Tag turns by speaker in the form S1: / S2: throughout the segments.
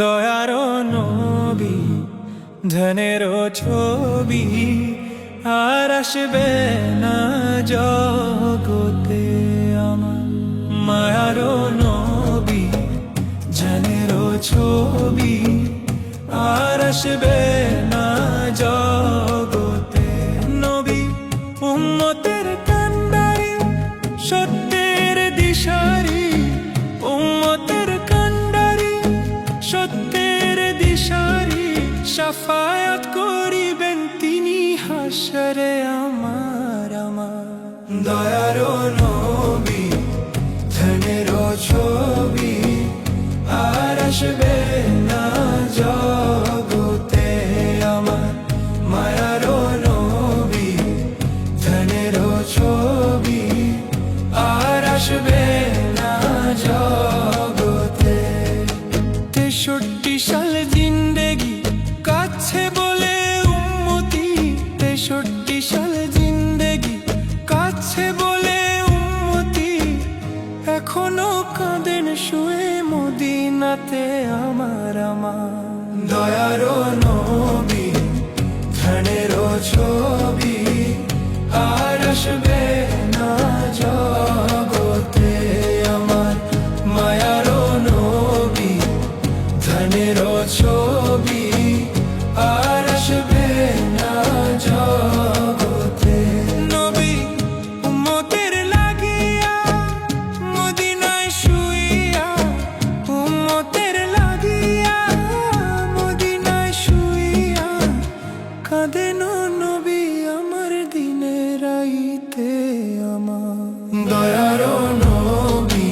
S1: দয়ারও নবী ধনেরও ছবি আর আসবে না জগতে আমার। মায়ারও নবী ধনেরও ছবি আর আসবে না জগতে। নবী উম্মতের কান্ডারি সত্যের দিশারি, উম্মতের কান্ডারি সত্যের দিশারি, শাফায়াত করিবেন তিনি হাশরে আমার। দয়ারও নবী ধনেরও ছবি আর আসবে না জগতে আমার। মায়ারও নবী ধনেরও ছবি আর আসবে না জগতে। 63 সাল জিন্দেগি কাছে বলে উম্মতি, 63 সাল জিন্দেগি কাছে বলে উম্মতি, এখনো কাঁদেন শুয়ে মদিনাতে আমার। দয়ারও নবী ধনেরও ছবি আর আসবে না জগতে আমার। মায়ারও নবী ধনেরও ছবি আর আসবে না জগতে। নবী উম্মতের লাগিয়া মদিনায় শুইয়া, উম্মতের লাগিয়া মদিনায় শুইয়া, কাঁদেন নবী আমার দিনে রাইতে আমার। দয়ারও নবী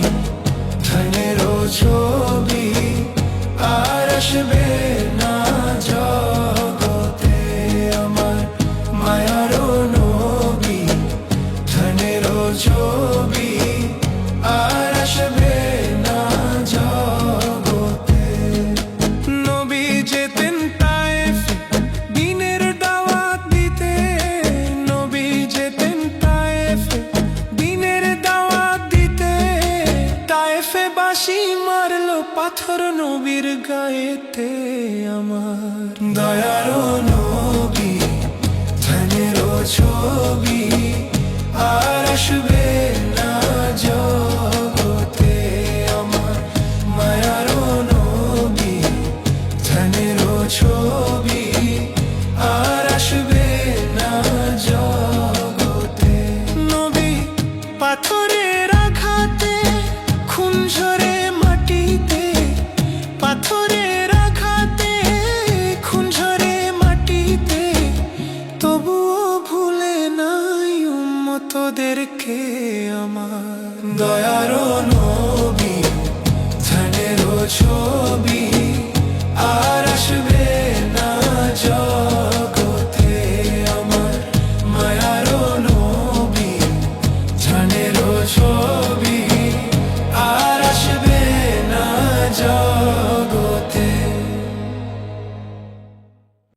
S1: ধনেরও ছবি আর আসবে না জগতে আমার। মায়ারও নবী ধনেরও ছবি আর আসবে না জগতে। নবী যেতেন তায়েফে দ্বীনের দাওয়াত দিতে, নবী যেতেন তায়েফে দ্বীনের দাওয়াত দিতে, তায়েফে বাঁশি মারলো পাথর নবীর গায়েতে আমার। দয়ারও নবী ধনেরও ছবি আর আসবে না জগতে আমার। মায়ারও নবী ধনেরও ছবি আর আসবে না জগতে। নবী পাথরের আঘাতে খুন ঝরে মাটিতে, পাথরের আঘাতে খুন ঝরে মাটিতে, তবুও ভুলে নাই উম্মতদেরকে আমার। দয়ারও নবী ধনেরও ছবি